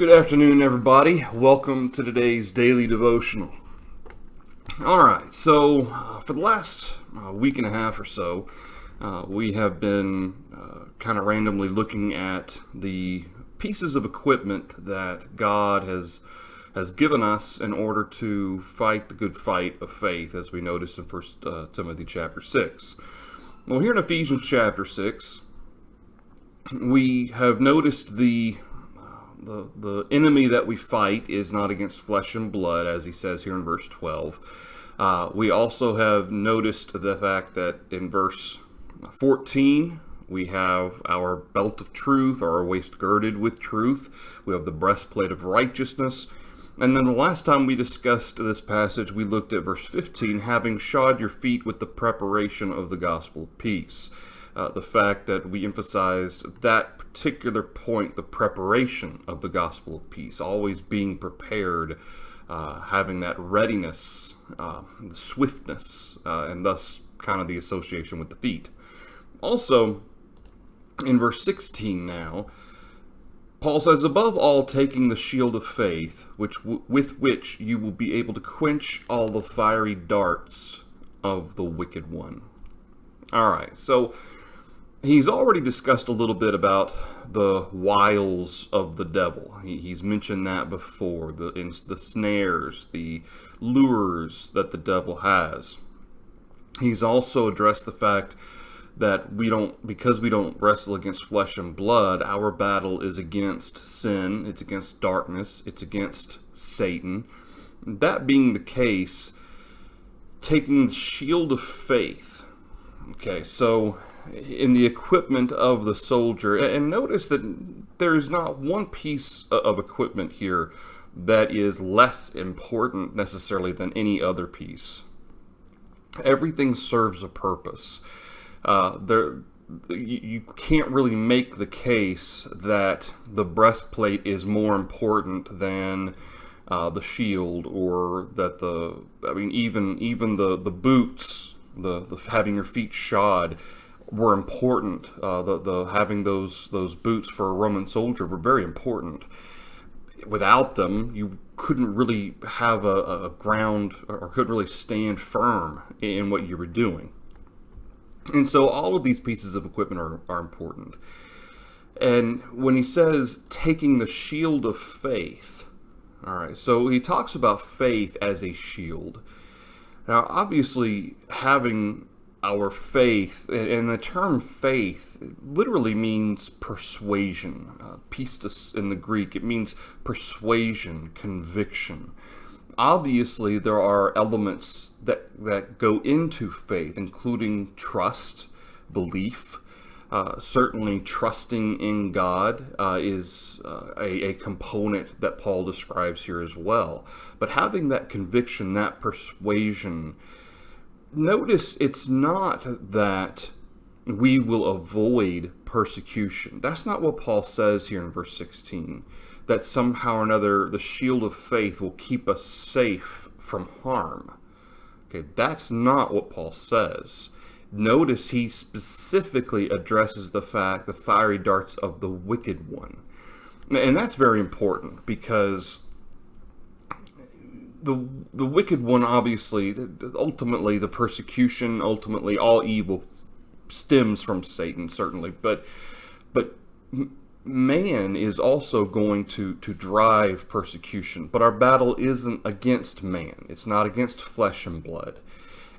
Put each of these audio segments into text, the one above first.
Good afternoon, everybody. Welcome to today's daily devotional. All right, so for the last week and a half or so, we have been kind of randomly looking at the pieces of equipment that God has given us in order to fight the good fight of faith, as we noticed in 1 Timothy chapter 6. Well, here in Ephesians chapter 6, we have noticed the enemy that we fight is not against flesh and blood, as he says here in verse 12. We also have noticed the fact that in verse 14, we have our belt of truth, or our waist girded with truth. We have the breastplate of righteousness. And then the last time we discussed this passage, we looked at verse 15, having shod your feet with the preparation of the gospel of peace. The fact that we emphasized that particular point, the preparation of the gospel of peace, always being prepared, having that readiness, the swiftness, and thus kind of the association with the feet. Also, in verse 16 now, Paul says, above all, taking the shield of faith, with which you will be able to quench all the fiery darts of the wicked one. All right, so he's already discussed a little bit about the wiles of the devil. He's mentioned that before, the snares, the lures that the devil has. He's also addressed the fact that because we don't wrestle against flesh and blood, our battle is against sin, it's against darkness, it's against Satan. That being the case, taking the shield of faith. Okay, so in the equipment of the soldier, and notice that there's not one piece of equipment here that is less important necessarily than any other piece. Everything serves a purpose. You can't really make the case that the breastplate is more important than the shield, or that even the boots, the having your feet shod, were important. The having those boots for a Roman soldier were very important. Without them, you couldn't really have a ground, or couldn't really stand firm in what you were doing. And so all of these pieces of equipment are important. And when he says taking the shield of faith, all right, so he talks about faith as a shield. Now, obviously, having our faith, and the term faith literally means persuasion. Pistis in the Greek, it means persuasion, conviction. Obviously, there are elements that go into faith, including trust, belief. Certainly, trusting in God is a component that Paul describes here as well. But having that conviction, that persuasion, notice it's not that we will avoid persecution. That's not what Paul says here in verse 16. That somehow or another the shield of faith will keep us safe from harm. Okay, that's not what Paul says. Notice he specifically addresses the fiery darts of the wicked one. And that's very important, because the wicked one, obviously, ultimately the persecution, ultimately all evil stems from Satan, certainly. But man is also going to drive persecution. But our battle isn't against man. It's not against flesh and blood.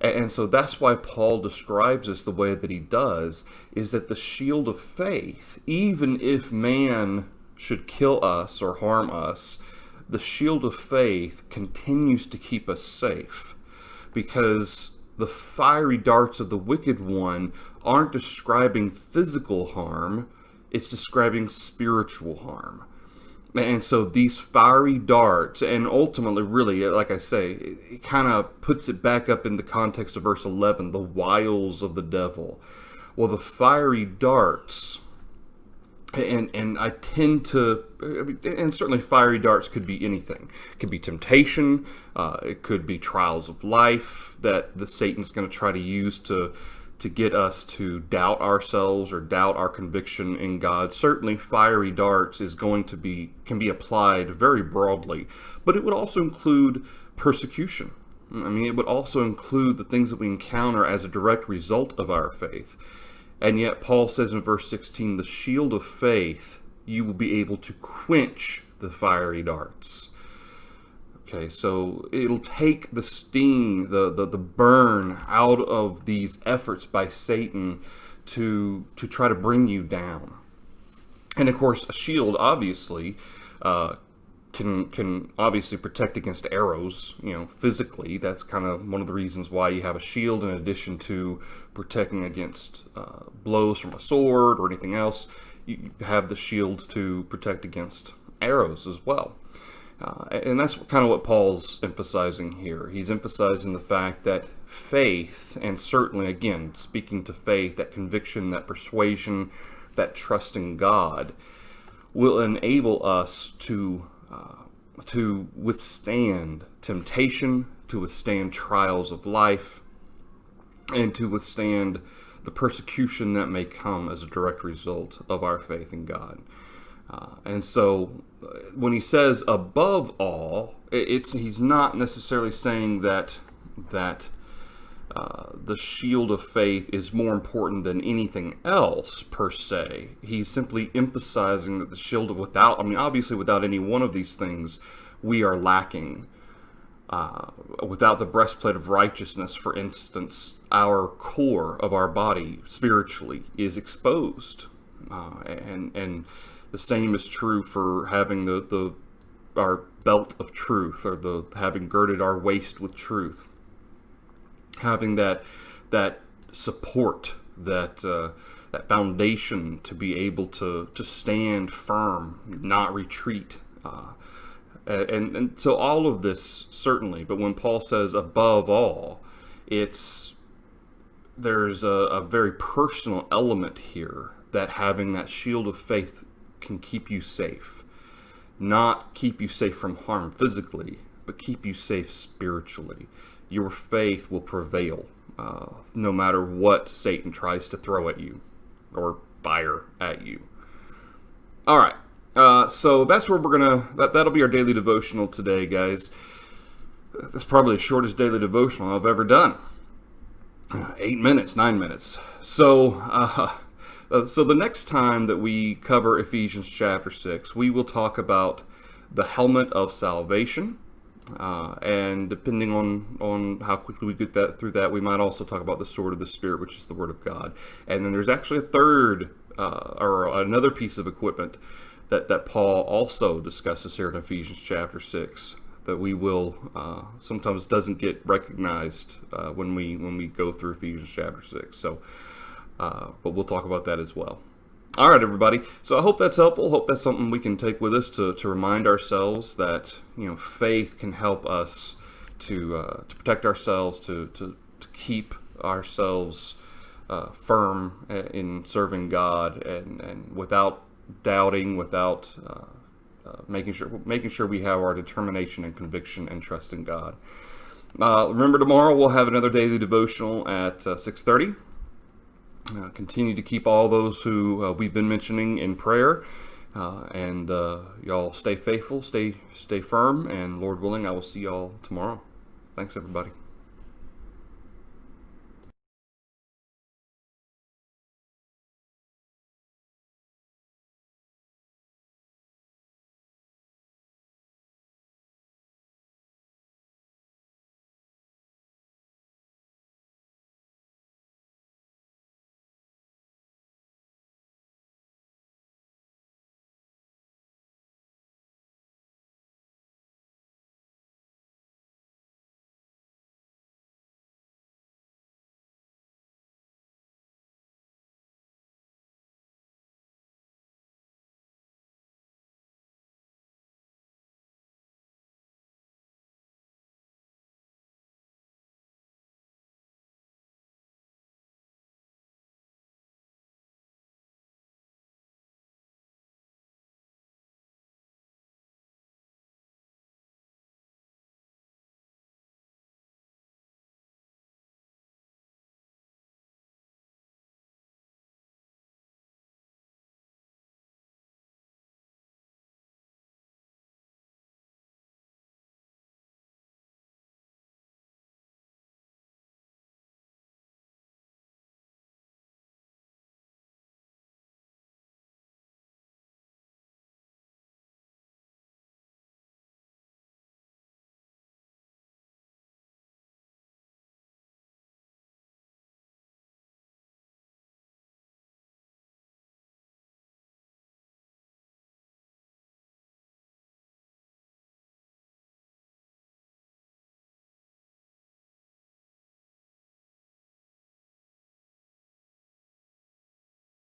And so that's why Paul describes us the way that he does, is that the shield of faith, even if man should kill us or harm us, the shield of faith continues to keep us safe, because the fiery darts of the wicked one aren't describing physical harm, it's describing spiritual harm. And so these fiery darts, and ultimately, really, like I say, it kind of puts it back up in the context of verse 11, the wiles of the devil. Well, the fiery darts, and I tend to, and certainly fiery darts could be anything. It could be temptation, it could be trials of life that Satan's going to try to use to to get us to doubt ourselves or doubt our conviction in God. Certainly fiery darts can be applied very broadly, but it would also include persecution. I mean, it would also include the things that we encounter as a direct result of our faith. And yet Paul says in verse 16, the shield of faith, you will be able to quench the fiery darts. Okay, so it'll take the sting, the burn out of these efforts by Satan to try to bring you down. And of course, a shield obviously can obviously protect against arrows, physically. That's kind of one of the reasons why you have a shield, in addition to protecting against blows from a sword or anything else. You have the shield to protect against arrows as well. And that's kind of what Paul's emphasizing here. He's emphasizing the fact that faith, and certainly, again, speaking to faith, that conviction, that persuasion, that trust in God, will enable us to withstand temptation, to withstand trials of life, and to withstand the persecution that may come as a direct result of our faith in God. And so when he says above all, he's not necessarily saying that the shield of faith is more important than anything else per se. He's simply emphasizing that the shield obviously without any one of these things, we are lacking. Without the breastplate of righteousness, for instance, our core of our body spiritually is exposed. And the same is true for having our belt of truth, or having girded our waist with truth. Having that support, that foundation to be able to stand firm, not retreat. And so all of this, certainly, but when Paul says above all, there's a very personal element here, that having that shield of faith can keep you safe. Not keep you safe from harm physically, but keep you safe spiritually. Your faith will prevail no matter what Satan tries to throw at you or fire at you. All right. So that's where that'll be our daily devotional today, guys. That's probably the shortest daily devotional I've ever done. 8 minutes, 9 minutes. So the next time that we cover Ephesians chapter 6, we will talk about the helmet of salvation. And depending on how quickly we get through that, we might also talk about the sword of the Spirit, which is the Word of God. And then there's actually a third, or another piece of equipment that Paul also discusses here in Ephesians chapter 6, that we will sometimes doesn't get recognized when we go through Ephesians chapter 6. So, but we'll talk about that as well. All right, everybody. So I hope that's helpful. Hope that's something we can take with us to remind ourselves that faith can help us to protect ourselves, to keep ourselves firm in serving God, and without doubting, without making sure we have our determination and conviction and trust in God. Remember, tomorrow we'll have another daily devotional at 6:30. Continue to keep all those who we've been mentioning in prayer, and y'all stay faithful, stay firm, and Lord willing, I will see y'all tomorrow. Thanks, everybody.